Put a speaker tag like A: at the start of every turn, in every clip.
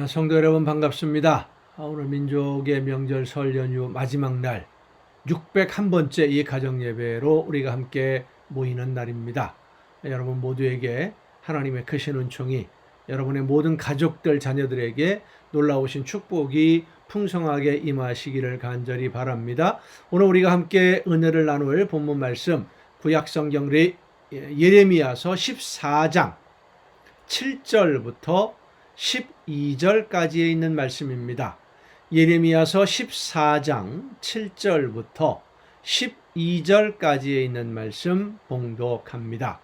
A: 성도 여러분 반갑습니다. 오늘 민족의 명절 설 연휴 마지막 날 601번째 이 가정 예배로 우리가 함께 모이는 날입니다. 여러분 모두에게 하나님의 크신 은총이 여러분의 모든 가족들 자녀들에게 놀라우신 축복이 풍성하게 임하시기를 간절히 바랍니다. 오늘 우리가 함께 은혜를 나눌 본문 말씀 구약성경 예레미야서 14장 7절부터 12절까지에 있는 말씀입니다. 예레미야서 14장 7절부터 12절까지에 있는 말씀 봉독합니다.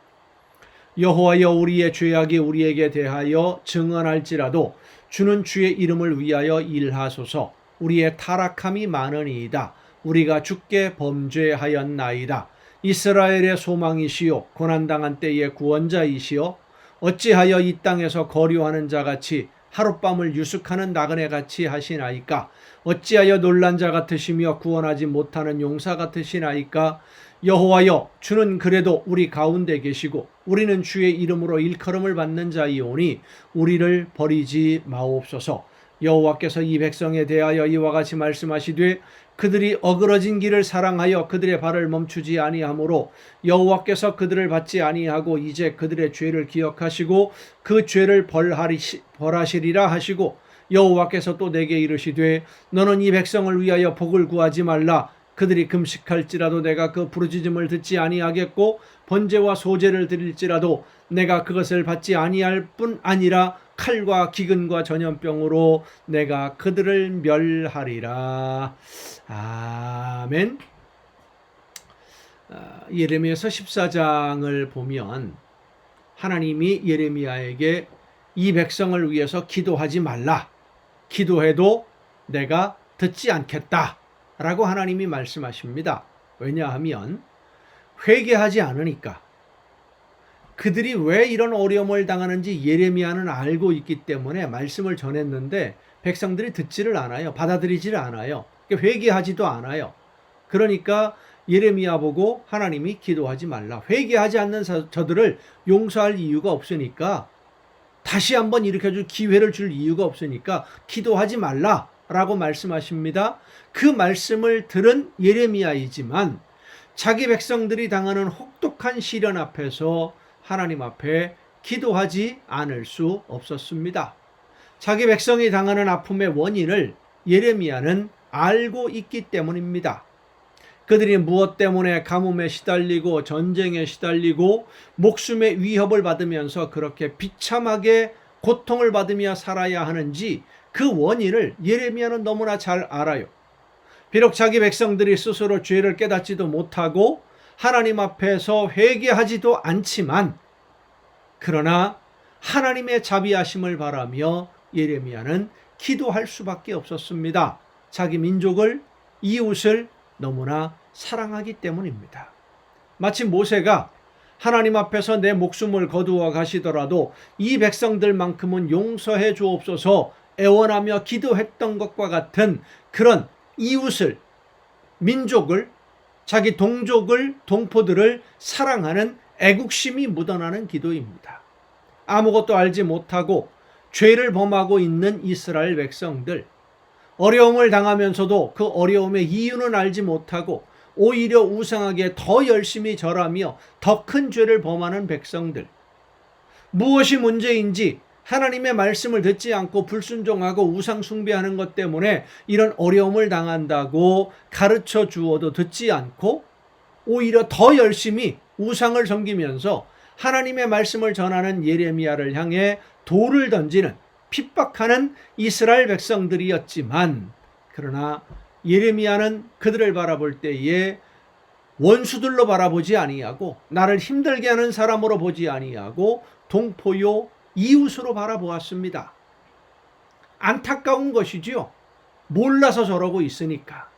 A: 여호와여, 우리의 죄악이 우리에게 대하여 증언할지라도 주는 주의 이름을 위하여 일하소서. 우리의 타락함이 많으니이다. 우리가 주께 범죄하였나이다. 이스라엘의 소망이시요 고난당한 때의 구원자이시요 어찌하여 이 땅에서 거류하는 자같이 하룻밤을 유숙하는 나그네같이 하시나이까? 어찌하여 놀란 자 같으시며 구원하지 못하는 용사 같으시나이까? 여호와여, 주는 그래도 우리 가운데 계시고 우리는 주의 이름으로 일컬음을 받는 자이오니 우리를 버리지 마옵소서. 여호와께서 이 백성에 대하여 이와 같이 말씀하시되 그들이 어그러진 길을 사랑하여 그들의 발을 멈추지 아니하므로 여호와께서 그들을 받지 아니하고 이제 그들의 죄를 기억하시고 그 죄를 벌하시리라 하시고, 여호와께서 또 내게 이르시되 너는 이 백성을 위하여 복을 구하지 말라. 그들이 금식할지라도 내가 그 부르짖음을 듣지 아니하겠고 번제와 소제를 드릴지라도 내가 그것을 받지 아니할 뿐 아니라 칼과 기근과 전염병으로 내가 그들을 멸하리라. 아멘. 예레미야서 14장을 보면 하나님이 예레미야에게 이 백성을 위해서 기도하지 말라. 기도해도 내가 듣지 않겠다 라고 하나님이 말씀하십니다. 왜냐하면 회개하지 않으니까. 그들이 왜 이런 어려움을 당하는지 예레미야는 알고 있기 때문에 말씀을 전했는데 백성들이 듣지를 않아요. 받아들이지를 않아요. 회개하지도 않아요. 그러니까 예레미야 보고 하나님이 기도하지 말라. 회개하지 않는 저들을 용서할 이유가 없으니까, 다시 한번 일으켜줄 기회를 줄 이유가 없으니까 기도하지 말라 라고 말씀하십니다. 그 말씀을 들은 예레미야이지만 자기 백성들이 당하는 혹독한 시련 앞에서 하나님 앞에 기도하지 않을 수 없었습니다. 자기 백성이 당하는 아픔의 원인을 예레미야는 알고 있기 때문입니다. 그들이 무엇 때문에 가뭄에 시달리고 전쟁에 시달리고 목숨의 위협을 받으면서 그렇게 비참하게 고통을 받으며 살아야 하는지 그 원인을 예레미야는 너무나 잘 알아요. 비록 자기 백성들이 스스로 죄를 깨닫지도 못하고 하나님 앞에서 회개하지도 않지만, 그러나 하나님의 자비하심을 바라며 예레미야는 기도할 수밖에 없었습니다. 자기 민족을, 이웃을 너무나 사랑하기 때문입니다. 마치 모세가 하나님 앞에서 내 목숨을 거두어 가시더라도 이 백성들만큼은 용서해 주옵소서 애원하며 기도했던 것과 같은 그런 이웃을, 민족을, 자기 동족을, 동포들을 사랑하는 애국심이 묻어나는 기도입니다. 아무것도 알지 못하고 죄를 범하고 있는 이스라엘 백성들, 어려움을 당하면서도 그 어려움의 이유는 알지 못하고 오히려 우상에게 더 열심히 절하며 더 큰 죄를 범하는 백성들, 무엇이 문제인지 하나님의 말씀을 듣지 않고 불순종하고 우상 숭배하는 것 때문에 이런 어려움을 당한다고 가르쳐 주어도 듣지 않고 오히려 더 열심히 우상을 섬기면서 하나님의 말씀을 전하는 예레미야를 향해 돌을 던지는, 핍박하는 이스라엘 백성들이었지만, 그러나 예레미야는 그들을 바라볼 때에 원수들로 바라보지 아니하고 나를 힘들게 하는 사람으로 보지 아니하고 동포요 이웃으로 바라보았습니다. 안타까운 것이지요. 몰라서 저러고 있으니까.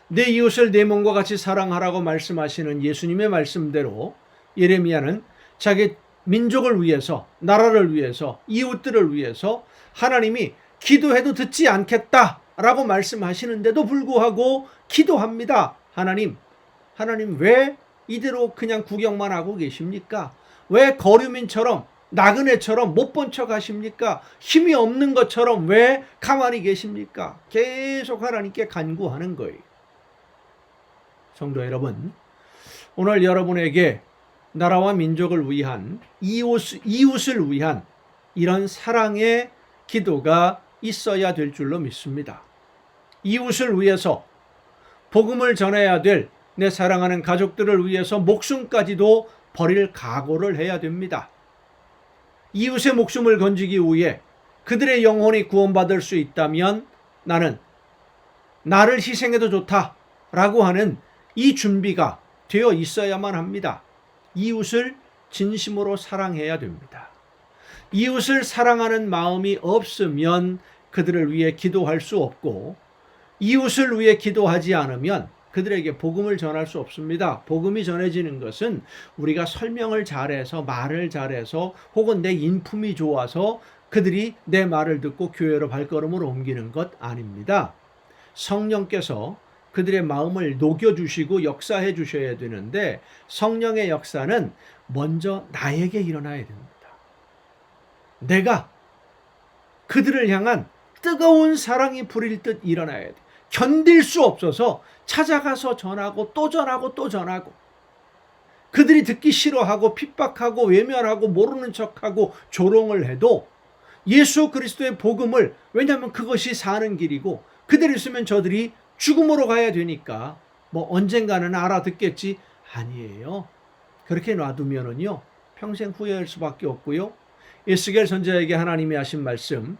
A: 내 이웃을 내 몸과 같이 사랑하라고 말씀하시는 예수님의 말씀대로 예레미야는 자기 민족을 위해서, 나라를 위해서, 이웃들을 위해서 하나님이 기도해도 듣지 않겠다라고 말씀하시는데도 불구하고 기도합니다. 하나님 왜 이대로 그냥 구경만 하고 계십니까? 왜 거류민처럼 나그네처럼 못 본 척 하십니까? 힘이 없는 것처럼 왜 가만히 계십니까? 계속 하나님께 간구하는 거예요. 성도 여러분, 오늘 여러분에게 나라와 민족을 위한 이웃을 위한 이런 사랑의 기도가 있어야 될 줄로 믿습니다. 이웃을 위해서 복음을 전해야 될 내 사랑하는 가족들을 위해서 목숨까지도 버릴 각오를 해야 됩니다. 이웃의 목숨을 건지기 위해 그들의 영혼이 구원받을 수 있다면 나는 나를 희생해도 좋다라고 하는 이 준비가 되어 있어야만 합니다. 이웃을 진심으로 사랑해야 됩니다. 이웃을 사랑하는 마음이 없으면 그들을 위해 기도할 수 없고, 이웃을 위해 기도하지 않으면 그들에게 복음을 전할 수 없습니다. 복음이 전해지는 것은 우리가 설명을 잘해서, 말을 잘해서, 혹은 내 인품이 좋아서 그들이 내 말을 듣고 교회로 발걸음을 옮기는 것 아닙니다. 성령께서 그들의 마음을 녹여주시고 역사해 주셔야 되는데, 성령의 역사는 먼저 나에게 일어나야 됩니다. 내가 그들을 향한 뜨거운 사랑이 불일 듯 일어나야 돼. 견딜 수 없어서 찾아가서 전하고 또 전하고 또 전하고, 그들이 듣기 싫어하고 핍박하고 외면하고 모르는 척하고 조롱을 해도 예수 그리스도의 복음을, 왜냐하면 그것이 사는 길이고 그들이 있으면 저들이 죽음으로 가야 되니까 뭐 언젠가는 알아듣겠지, 아니에요. 그렇게 놔두면은요 평생 후회할 수밖에 없고요. 에스겔 선지자에게 하나님이 하신 말씀,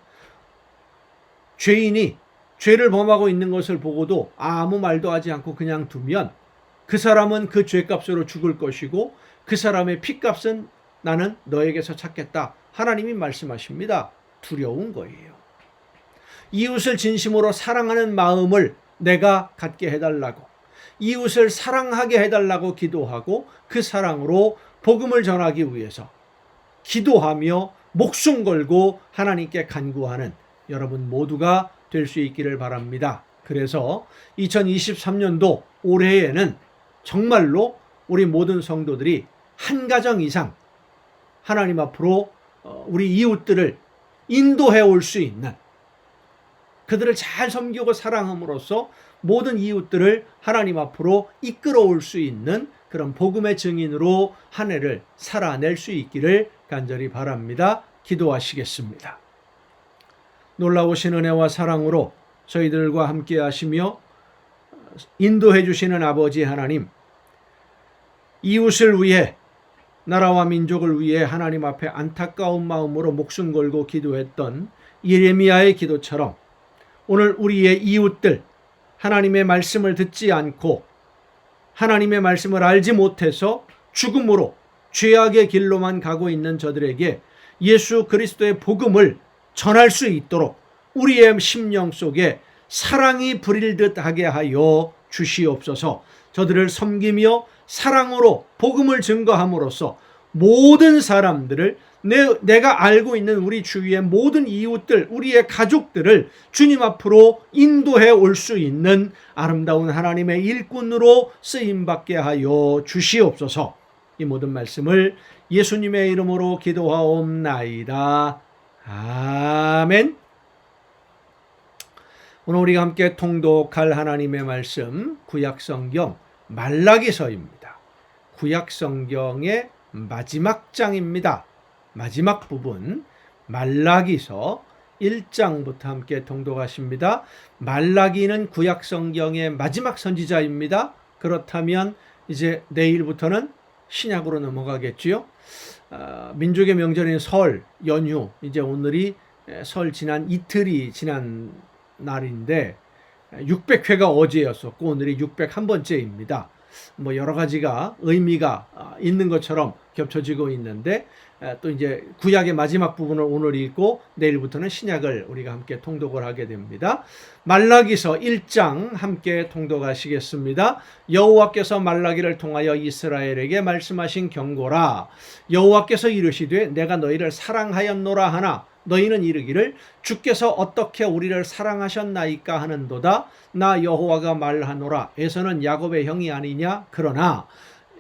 A: 죄인이 죄를 범하고 있는 것을 보고도 아무 말도 하지 않고 그냥 두면 그 사람은 그 죄값으로 죽을 것이고 그 사람의 피값은 나는 너에게서 찾겠다. 하나님이 말씀하십니다. 두려운 거예요. 이웃을 진심으로 사랑하는 마음을 내가 갖게 해달라고, 이웃을 사랑하게 해달라고 기도하고 그 사랑으로 복음을 전하기 위해서 기도하며 목숨 걸고 하나님께 간구하는 여러분 모두가 될 수 있기를 바랍니다. 그래서 2023년도 올해에는 정말로 우리 모든 성도들이 한 가정 이상 하나님 앞으로 우리 이웃들을 인도해 올 수 있는, 그들을 잘 섬기고 사랑함으로써 모든 이웃들을 하나님 앞으로 이끌어 올 수 있는 그런 복음의 증인으로 한 해를 살아낼 수 있기를 간절히 바랍니다. 기도하시겠습니다. 놀라우신 은혜와 사랑으로 저희들과 함께 하시며 인도해 주시는 아버지 하나님, 이웃을 위해, 나라와 민족을 위해 하나님 앞에 안타까운 마음으로 목숨 걸고 기도했던 예레미야의 기도처럼 오늘 우리의 이웃들, 하나님의 말씀을 듣지 않고 하나님의 말씀을 알지 못해서 죽음으로 죄악의 길로만 가고 있는 저들에게 예수 그리스도의 복음을 전할 수 있도록 우리의 심령 속에 사랑이 불일 듯 하게 하여 주시옵소서. 저들을 섬기며 사랑으로 복음을 증거함으로써 모든 사람들을, 내가 알고 있는 우리 주위의 모든 이웃들, 우리의 가족들을 주님 앞으로 인도해 올 수 있는 아름다운 하나님의 일꾼으로 쓰임받게 하여 주시옵소서. 이 모든 말씀을 예수님의 이름으로 기도하옵나이다. 아멘. 오늘 우리가 함께 통독할 하나님의 말씀, 구약성경 말라기서입니다. 구약성경의 마지막 장입니다. 마지막 부분, 말라기서 1장부터 함께 통독하십니다. 말라기는 구약성경의 마지막 선지자입니다. 그렇다면 이제 내일부터는 신약으로 넘어가겠지요. 민족의 명절인 설 연휴, 이제 오늘이 설 지난 이틀이 지난 날인데 600회가 어제였었고 오늘이 601번째입니다. 뭐 여러 가지가 의미가 있는 것처럼 겹쳐지고 있는데, 또 이제 구약의 마지막 부분을 오늘 읽고 내일부터는 신약을 우리가 함께 통독을 하게 됩니다. 말라기서 1장 함께 통독하시겠습니다. 여호와께서 말라기를 통하여 이스라엘에게 말씀하신 경고라. 여호와께서 이르시되 내가 너희를 사랑하였노라 하나 너희는 이르기를 주께서 어떻게 우리를 사랑하셨나이까 하는도다. 나 여호와가 말하노라. 에서는 야곱의 형이 아니냐. 그러나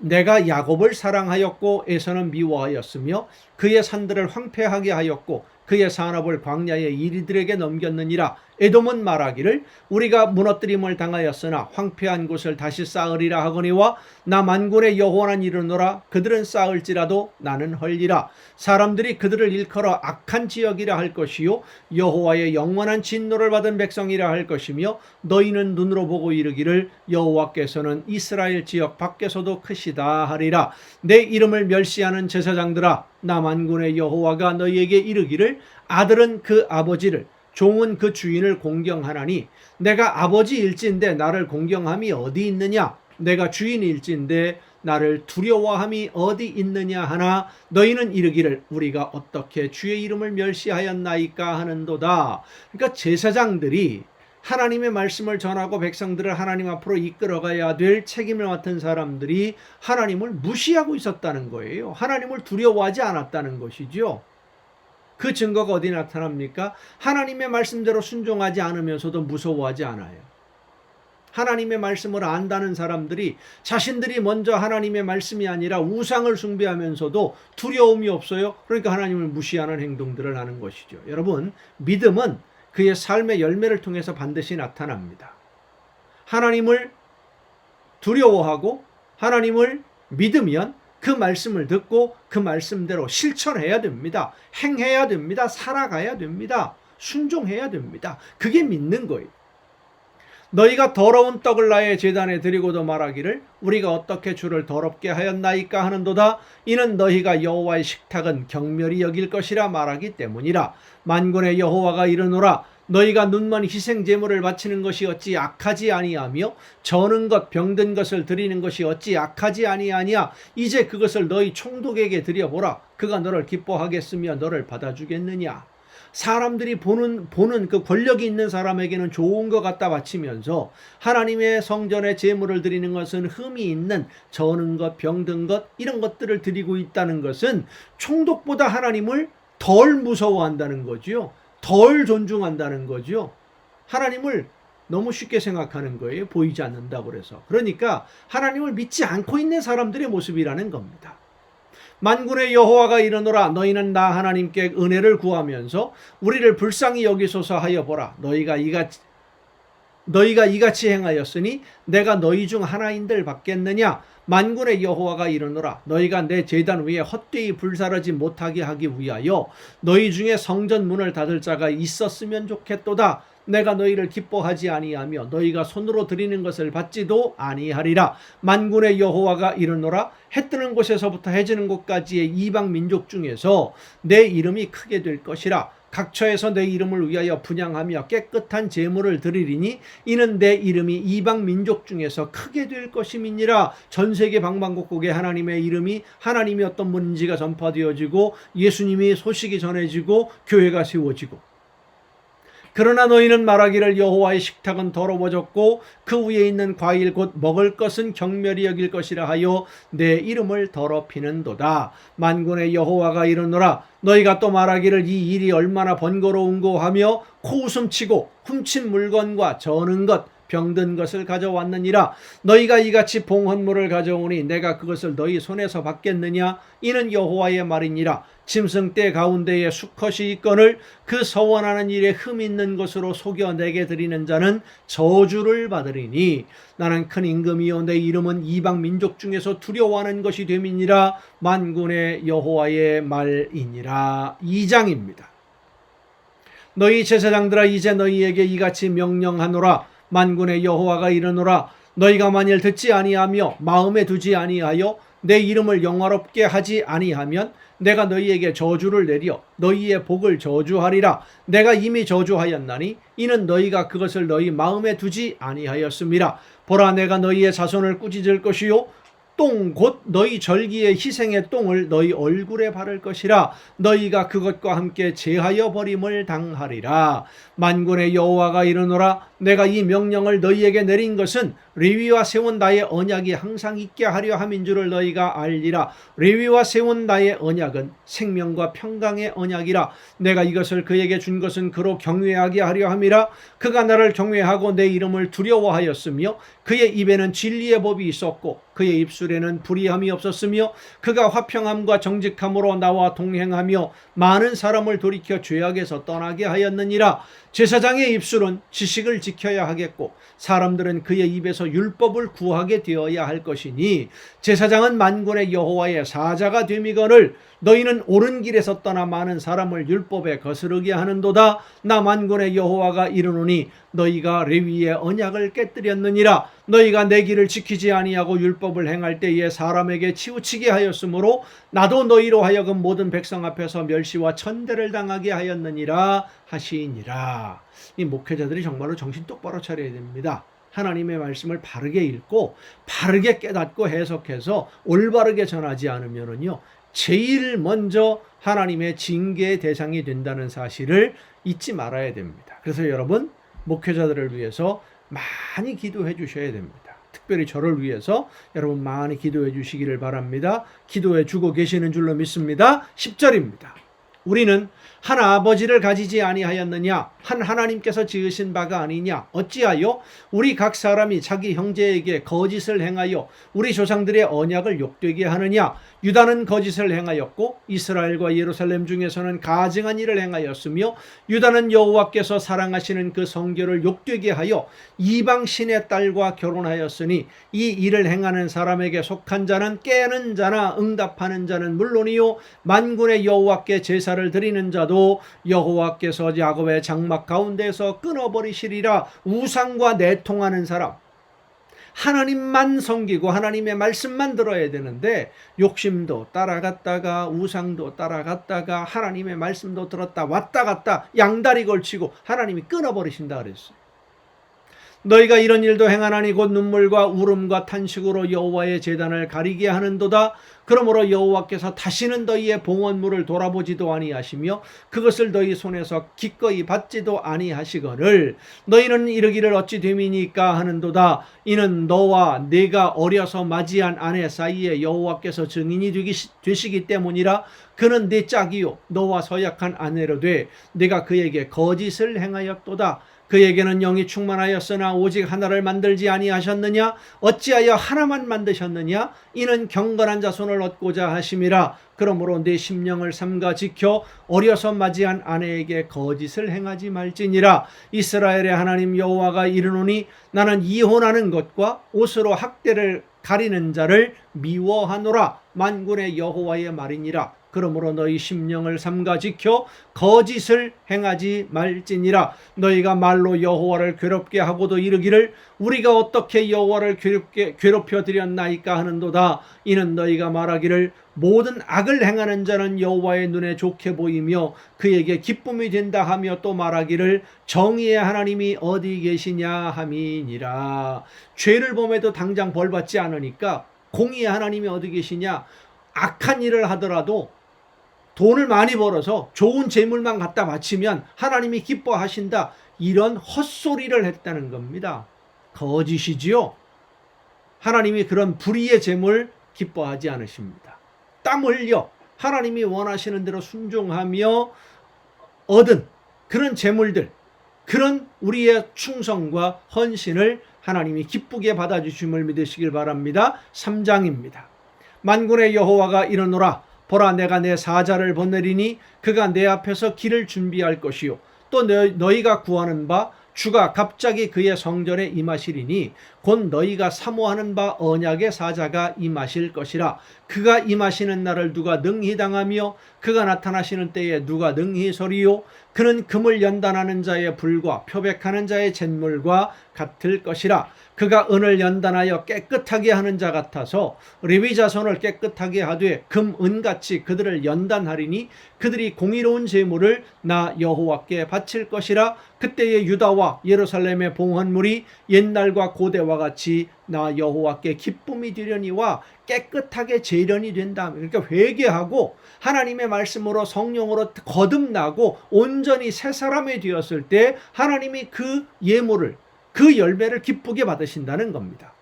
A: 내가 야곱을 사랑하였고 에서는 미워하였으며 그의 산들을 황폐하게 하였고 그의 산업을 광야의 이리들에게 넘겼느니라. 에돔은 말하기를 우리가 무너뜨림을 당하였으나 황폐한 곳을 다시 쌓으리라 하거니와 나 만군의 여호와는 이르노라. 그들은 쌓을지라도 나는 헐리라. 사람들이 그들을 일컬어 악한 지역이라 할 것이요 여호와의 영원한 진노를 받은 백성이라 할 것이며 너희는 눈으로 보고 이르기를 여호와께서는 이스라엘 지역 밖에서도 크시다 하리라. 내 이름을 멸시하는 제사장들아, 나 만군의 여호와가 너희에게 이르기를 아들은 그 아버지를 종은 그 주인을 공경하나니 내가 아버지일진데 나를 공경함이 어디 있느냐? 내가 주인일진데 나를 두려워함이 어디 있느냐 하나 너희는 이르기를 우리가 어떻게 주의 이름을 멸시하였나이까 하는도다. 그러니까 제사장들이 하나님의 말씀을 전하고 백성들을 하나님 앞으로 이끌어가야 될 책임을 맡은 사람들이 하나님을 무시하고 있었다는 거예요. 하나님을 두려워하지 않았다는 것이죠. 그 증거가 어디 나타납니까? 하나님의 말씀대로 순종하지 않으면서도 무서워하지 않아요. 하나님의 말씀을 안다는 사람들이 자신들이 먼저 하나님의 말씀이 아니라 우상을 숭배하면서도 두려움이 없어요. 그러니까 하나님을 무시하는 행동들을 하는 것이죠. 여러분, 믿음은 그의 삶의 열매를 통해서 반드시 나타납니다. 하나님을 두려워하고 하나님을 믿으면 그 말씀을 듣고 그 말씀대로 실천해야 됩니다. 행해야 됩니다. 살아가야 됩니다. 순종해야 됩니다. 그게 믿는 거예요. 너희가 더러운 떡을 나의 제단에 드리고도 말하기를 우리가 어떻게 주를 더럽게 하였나이까 하는도다. 이는 너희가 여호와의 식탁은 경멸히 여길 것이라 말하기 때문이라. 만군의 여호와가 이르노라. 너희가 눈먼 희생 제물을 바치는 것이 어찌 악하지 아니하며 저는 것 병든 것을 드리는 것이 어찌 악하지 아니하냐. 이제 그것을 너희 총독에게 드려보라. 그가 너를 기뻐하겠으며 너를 받아주겠느냐. 사람들이 보는 그 권력이 있는 사람에게는 좋은 것 갖다 바치면서 하나님의 성전에 제물을 드리는 것은 흠이 있는 저는 것, 병든 것 이런 것들을 드리고 있다는 것은 총독보다 하나님을 덜 무서워한다는 거죠. 덜 존중한다는 거죠. 하나님을 너무 쉽게 생각하는 거예요. 보이지 않는다고 그래서. 그러니까 하나님을 믿지 않고 있는 사람들의 모습이라는 겁니다. 만군의 여호와가 이르노라. 너희는 나 하나님께 은혜를 구하면서 우리를 불쌍히 여기소서 하여 보라. 너희가 이같이 행하였으니 내가 너희 중 하나인들 받겠느냐. 만군의 여호와가 이르노라. 너희가 내 제단 위에 헛되이 불사르지 못하게 하기 위하여 너희 중에 성전 문을 닫을 자가 있었으면 좋겠도다. 내가 너희를 기뻐하지 아니하며 너희가 손으로 드리는 것을 받지도 아니하리라. 만군의 여호와가 이르노라. 해 뜨는 곳에서부터 해 지는 곳까지의 이방 민족 중에서 내 이름이 크게 될 것이라. 각처에서 내 이름을 위하여 분향하며 깨끗한 제물을 드리리니 이는 내 이름이 이방 민족 중에서 크게 될 것임이니라. 전 세계 방방곡곡에 하나님의 이름이 하나님이 어떤 분인지가 전파되어지고 예수님이 소식이 전해지고 교회가 세워지고. 그러나 너희는 말하기를 여호와의 식탁은 더러워졌고 그 위에 있는 과일 곧 먹을 것은 경멸히 여길 것이라 하여 내 이름을 더럽히는도다. 만군의 여호와가 이르노라. 너희가 또 말하기를 이 일이 얼마나 번거로운고 하며 코웃음치고 훔친 물건과 저는 것 병든 것을 가져왔느니라. 너희가 이같이 봉헌물을 가져오니 내가 그것을 너희 손에서 받겠느냐. 이는 여호와의 말이니라. 짐승 떼 가운데에 수컷이 있거늘 그 서원하는 일에 흠 있는 것으로 속여 내게 드리는 자는 저주를 받으리니 나는 큰 임금이요 내 이름은 이방 민족 중에서 두려워하는 것이 됨이니라. 만군의 여호와의 말이니라. 2장입니다. 너희 제사장들아 이제 너희에게 이같이 명령하노라. 만군의 여호와가 이르노라. 너희가 만일 듣지 아니하며 마음에 두지 아니하여 내 이름을 영화롭게 하지 아니하면 내가 너희에게 저주를 내려 너희의 복을 저주하리라. 내가 이미 저주하였나니 이는 너희가 그것을 너희 마음에 두지 아니하였음이라. 보라 내가 너희의 자손을 꾸짖을 것이요 똥 곧 너희 절기의 희생의 똥을 너희 얼굴에 바를 것이라. 너희가 그것과 함께 제하여 버림을 당하리라. 만군의 여호와가 이르노라. 내가 이 명령을 너희에게 내린 것은 레위와 세운 나의 언약이 항상 있게 하려 함인 줄을 너희가 알리라. 레위와 세운 나의 언약은 생명과 평강의 언약이라. 내가 이것을 그에게 준 것은 그로 경외하게 하려 함이라. 그가 나를 경외하고 내 이름을 두려워하였으며 그의 입에는 진리의 법이 있었고 그의 입술에는 불의함이 없었으며 그가 화평함과 정직함으로 나와 동행하며 많은 사람을 돌이켜 죄악에서 떠나게 하였느니라. 제사장의 입술은 지식을 지켜야 하겠고 사람들은 그의 입에서 율법을 구하게 되어야 할 것이니 제사장은 만군의 여호와의 사자가 됨이거늘 너희는 옳은 길에서 떠나 많은 사람을 율법에 거스르게 하는도다. 나 만군의 여호와가 이르노니 너희가 레위의 언약을 깨뜨렸느니라. 너희가 내 길을 지키지 아니하고 율법을 행할 때에 사람에게 치우치게 하였으므로 나도 너희로 하여금 모든 백성 앞에서 멸시와 천대를 당하게 하였느니라 하시니라. 이 목회자들이 정말로 정신 똑바로 차려야 됩니다. 하나님의 말씀을 바르게 읽고 바르게 깨닫고 해석해서 올바르게 전하지 않으면요 제일 먼저 하나님의 징계의 대상이 된다는 사실을 잊지 말아야 됩니다. 그래서 여러분 목회자들을 위해서 많이 기도해 주셔야 됩니다. 특별히 저를 위해서 여러분 많이 기도해 주시기를 바랍니다. 기도해 주고 계시는 줄로 믿습니다. 10절입니다. 우리는 한 아버지를 가지지 아니하였느냐? 한 하나님께서 지으신 바가 아니냐? 어찌하여 우리 각 사람이 자기 형제에게 거짓을 행하여 우리 조상들의 언약을 욕되게 하느냐? 유다는 거짓을 행하였고 이스라엘과 예루살렘 중에서는 가증한 일을 행하였으며 유다는 여호와께서 사랑하시는 그 성결을 욕되게 하여 이방 신의 딸과 결혼하였으니 이 일을 행하는 사람에게 속한 자는 깨는 자나 응답하는 자는 물론이요 만군의 여호와께 제사를 드리는 자도 여호와께서 야곱의 장막 가운데서 끊어버리시리라. 우상과 내통하는 사람, 하나님만 섬기고 하나님의 말씀만 들어야 되는데 욕심도 따라갔다가 우상도 따라갔다가 하나님의 말씀도 들었다 왔다 갔다 양다리 걸치고 하나님이 끊어버리신다 그랬어요. 너희가 이런 일도 행하나니 곧 눈물과 울음과 탄식으로 여호와의 제단을 가리게 하는도다. 그러므로 여호와께서 다시는 너희의 봉헌물을 돌아보지도 아니하시며 그것을 너희 손에서 기꺼이 받지도 아니하시거늘 너희는 이르기를 어찌 됨이니까 하는도다. 이는 너와 네가 어려서 맞이한 아내 사이에 여호와께서 증인이 되시기 때문이라. 그는 네 짝이요 너와 서약한 아내로 돼 네가 그에게 거짓을 행하였도다. 그에게는 영이 충만하였으나 오직 하나를 만들지 아니하셨느냐? 어찌하여 하나만 만드셨느냐? 이는 경건한 자손을 얻고자 하심이라. 그러므로 네 심령을 삼가 지켜 어려서 맞이한 아내에게 거짓을 행하지 말지니라. 이스라엘의 하나님 여호와가 이르노니 나는 이혼하는 것과 옷으로 학대를 가리는 자를 미워하노라. 만군의 여호와의 말이니라. 그러므로 너희 심령을 삼가 지켜 거짓을 행하지 말지니라. 너희가 말로 여호와를 괴롭게 하고도 이르기를 우리가 어떻게 여호와를 괴롭혀 드렸나이까 하는도다. 이는 너희가 말하기를 모든 악을 행하는 자는 여호와의 눈에 좋게 보이며 그에게 기쁨이 된다 하며 또 말하기를 정의의 하나님이 어디 계시냐 함이니라. 죄를 범해도 당장 벌받지 않으니까 공의의 하나님이 어디 계시냐? 악한 일을 하더라도 돈을 많이 벌어서 좋은 재물만 갖다 바치면 하나님이 기뻐하신다. 이런 헛소리를 했다는 겁니다. 거짓이지요. 하나님이 그런 불의의 재물 기뻐하지 않으십니다. 땀 흘려 하나님이 원하시는 대로 순종하며 얻은 그런 재물들, 그런 우리의 충성과 헌신을 하나님이 기쁘게 받아주심을 믿으시길 바랍니다. 3장입니다. 만군의 여호와가 이르노라. 보라 내가 내 사자를 보내리니 그가 내 앞에서 길을 준비할 것이요 또 너희가 구하는 바 주가 갑자기 그의 성전에 임하시리니 곧 너희가 사모하는 바 언약의 사자가 임하실 것이라. 그가 임하시는 날을 누가 능히 당하며 그가 나타나시는 때에 누가 능히 서리요. 그는 금을 연단하는 자의 불과 표백하는 자의 잿물과 같을 것이라. 그가 은을 연단하여 깨끗하게 하는 자 같아서 레위 자손을 깨끗하게 하되 금, 은같이 그들을 연단하리니 그들이 공의로운 제물을 나 여호와께 바칠 것이라. 그때의 유다와 예루살렘의 봉헌물이 옛날과 고대와 같이 나 여호와께 기쁨이 되려니와 깨끗하게 재련이 된다. 그러니까 회개하고 하나님의 말씀으로 성령으로 거듭나고 온전히 새 사람이 되었을 때 하나님이 그 예물을 그 열매를 기쁘게 받으신다는 겁니다.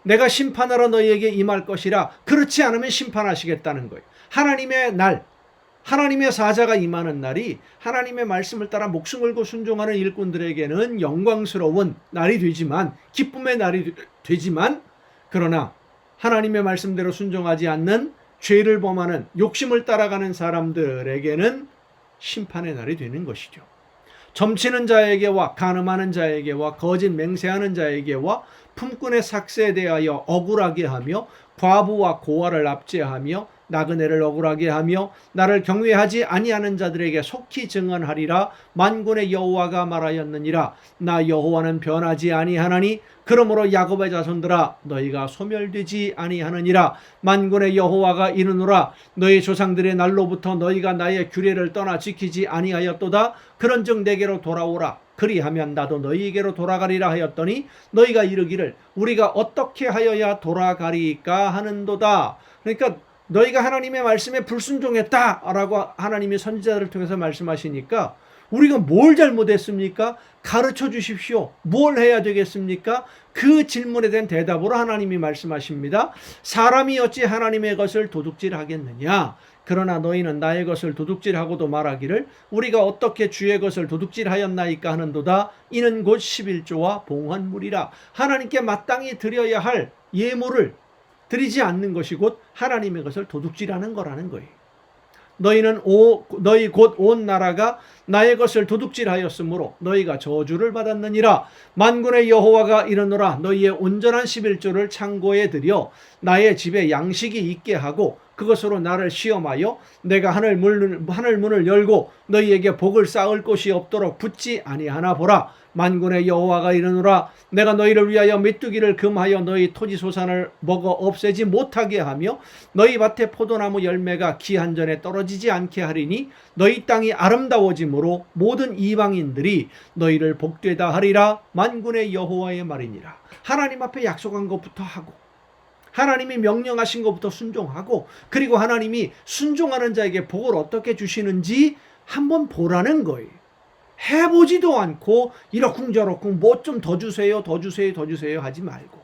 A: 내가 심판하러 너희에게 임할 것이라 그렇지 않으면 심판하시겠다는 거예요. 하나님의 날, 하나님의 사자가 임하는 날이 하나님의 말씀을 따라 목숨 걸고 순종하는 일꾼들에게는 영광스러운 날이 되지만, 기쁨의 날이 되지만, 그러나 하나님의 말씀대로 순종하지 않는 죄를 범하는 욕심을 따라가는 사람들에게는 심판의 날이 되는 것이죠. 점치는 자에게와 간음하는 자에게와 거짓 맹세하는 자에게와 품꾼의 삭세에 대하여 억울하게 하며 과부와 고아를 압제하며 나그네를 억울하게 하며 나를 경외하지 아니하는 자들에게 속히 증언하리라. 만군의 여호와가 말하였느니라. 나 여호와는 변하지 아니하나니 그러므로 야곱의 자손들아 너희가 소멸되지 아니하느니라. 만군의 여호와가 이르노라. 너희 조상들의 날로부터 너희가 나의 규례를 떠나 지키지 아니하였도다. 그런즉 내게로 돌아오라. 그리하면 나도 너희에게로 돌아가리라 하였더니 너희가 이르기를 우리가 어떻게 하여야 돌아가리까 하는도다. 그러니까 너희가 하나님의 말씀에 불순종했다라고 하나님이 선지자들을 통해서 말씀하시니까 우리가 뭘 잘못했습니까? 가르쳐 주십시오. 뭘 해야 되겠습니까? 그 질문에 대한 대답으로 하나님이 말씀하십니다. 사람이 어찌 하나님의 것을 도둑질하겠느냐? 그러나 너희는 나의 것을 도둑질하고도 말하기를 우리가 어떻게 주의 것을 도둑질하였나이까 하는도다. 이는 곧 11조와 봉헌물이라. 하나님께 마땅히 드려야 할 예물을 드리지 않는 것이 곧 하나님의 것을 도둑질하는 거라는 거예요. 너희 곧 온 나라가 나의 것을 도둑질하였으므로 너희가 저주를 받았느니라. 만군의 여호와가 이르노라. 너희의 온전한 11조를 창고에 들여 나의 집에 양식이 있게 하고 그것으로 나를 시험하여 내가 하늘 문을 열고 너희에게 복을 쌓을 곳이 없도록 붙지 아니하나 보라. 만군의 여호와가 이르노라. 내가 너희를 위하여 메뚜기를 금하여 너희 토지 소산을 먹어 없애지 못하게 하며 너희 밭에 포도나무 열매가 기한전에 떨어지지 않게 하리니 너희 땅이 아름다워짐으로 모든 이방인들이 너희를 복되다 하리라. 만군의 여호와의 말이니라. 하나님 앞에 약속한 것부터 하고 하나님이 명령하신 것부터 순종하고 그리고 하나님이 순종하는 자에게 복을 어떻게 주시는지 한번 보라는 거예요. 해보지도 않고 이러쿵저러쿵 뭐 좀 더 주세요 더 주세요 더 주세요 하지 말고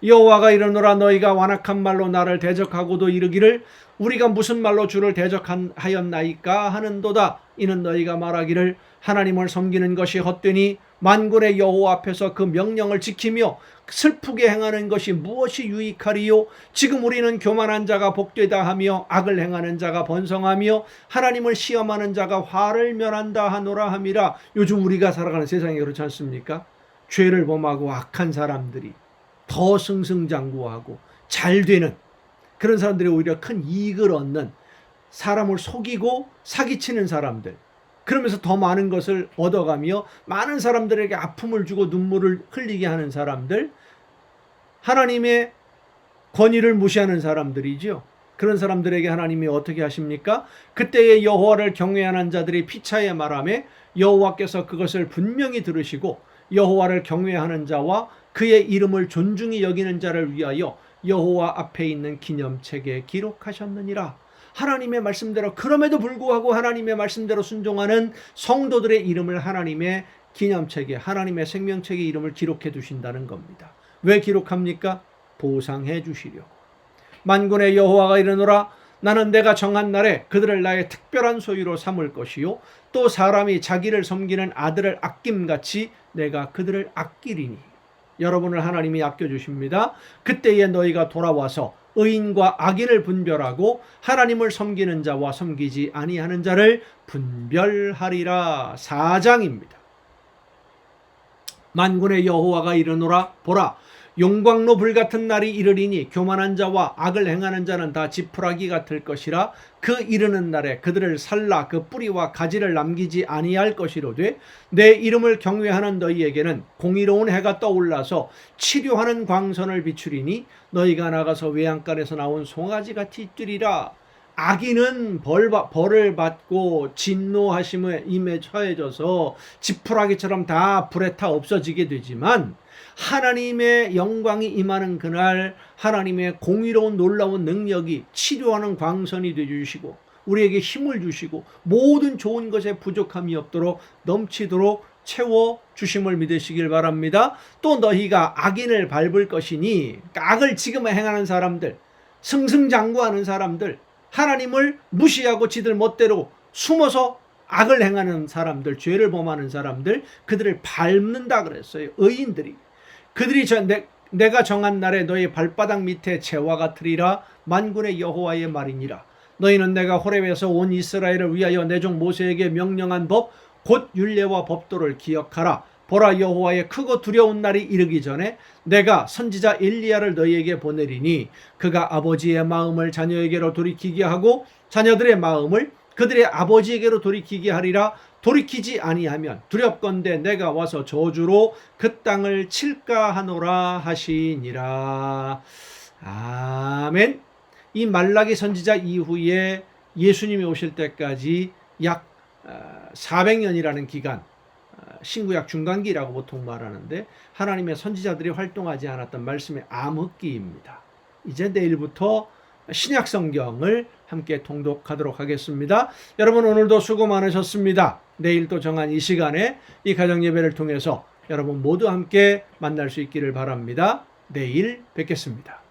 A: 여호와가 이르노라. 너희가 완악한 말로 나를 대적하고도 이르기를 우리가 무슨 말로 주를 대적하였나이까 하는도다. 이는 너희가 말하기를 하나님을 섬기는 것이 헛되니 만군의 여호와 앞에서 그 명령을 지키며 슬프게 행하는 것이 무엇이 유익하리요? 지금 우리는 교만한 자가 복되다 하며 악을 행하는 자가 번성하며 하나님을 시험하는 자가 화를 면한다 하노라 함이라. 요즘 우리가 살아가는 세상이 그렇지 않습니까? 죄를 범하고 악한 사람들이 더 승승장구하고 잘되는 그런 사람들이 오히려 큰 이익을 얻는, 사람을 속이고 사기치는 사람들, 그러면서 더 많은 것을 얻어가며 많은 사람들에게 아픔을 주고 눈물을 흘리게 하는 사람들, 하나님의 권위를 무시하는 사람들이죠. 그런 사람들에게 하나님이 어떻게 하십니까? 그때의 여호와를 경외하는 자들이 피차에 말하며 여호와께서 그것을 분명히 들으시고 여호와를 경외하는 자와 그의 이름을 존중히 여기는 자를 위하여 여호와 앞에 있는 기념책에 기록하셨느니라. 하나님의 말씀대로, 그럼에도 불구하고 하나님의 말씀대로 순종하는 성도들의 이름을 하나님의 기념책에, 하나님의 생명책에 이름을 기록해 두신다는 겁니다. 왜 기록합니까? 보상해 주시려고. 만군의 여호와가 이르노라. 나는 내가 정한 날에 그들을 나의 특별한 소유로 삼을 것이요 또 사람이 자기를 섬기는 아들을 아낌같이 내가 그들을 아끼리니. 여러분을 하나님이 아껴주십니다. 그때에 너희가 돌아와서 의인과 악인을 분별하고 하나님을 섬기는 자와 섬기지 아니하는 자를 분별하리라. 4장입니다. 만군의 여호와가 이르노라. 보라, 용광로 불같은 날이 이르리니 교만한 자와 악을 행하는 자는 다 지푸라기 같을 것이라. 그 이르는 날에 그들을 살라 그 뿌리와 가지를 남기지 아니할 것이로되 내 이름을 경외하는 너희에게는 공의로운 해가 떠올라서 치료하는 광선을 비추리니 너희가 나가서 외양간에서 나온 송아지같이 뛰리라. 악인은 벌을 받고 진노하심에 임에 처해져서 지푸라기처럼 다 불에 타 없어지게 되지만 하나님의 영광이 임하는 그날 하나님의 공의로운 놀라운 능력이 치료하는 광선이 되어주시고 우리에게 힘을 주시고 모든 좋은 것에 부족함이 없도록 넘치도록 채워 주심을 믿으시길 바랍니다. 또 너희가 악인을 밟을 것이니, 악을 지금 행하는 사람들, 승승장구하는 사람들, 하나님을 무시하고 지들 멋대로 숨어서 악을 행하는 사람들, 죄를 범하는 사람들, 그들을 밟는다 그랬어요. 의인들이. 그들이 내가 정한 날에 너희 발바닥 밑에 재와 같으리라. 만군의 여호와의 말이니라. 너희는 내가 호렙에서 온 이스라엘을 위하여 내 종 모세에게 명령한 법 곧 율례와 법도를 기억하라. 보라, 여호와의 크고 두려운 날이 이르기 전에 내가 선지자 엘리야를 너희에게 보내리니 그가 아버지의 마음을 자녀에게로 돌이키게 하고 자녀들의 마음을 그들의 아버지에게로 돌이키게 하리라. 돌이키지 아니하면 두렵건대 내가 와서 저주로 그 땅을 칠까 하노라 하시니라. 아멘. 이 말라기 선지자 이후에 예수님이 오실 때까지 약 400년이라는 기간, 신구약 중간기라고 보통 말하는데 하나님의 선지자들이 활동하지 않았던 말씀의 암흑기입니다. 이제 내일부터 신약 성경을 함께 통독하도록 하겠습니다. 여러분, 오늘도 수고 많으셨습니다. 내일 또 정한 이 시간에 이 가정 예배를 통해서 여러분 모두 함께 만날 수 있기를 바랍니다. 내일 뵙겠습니다.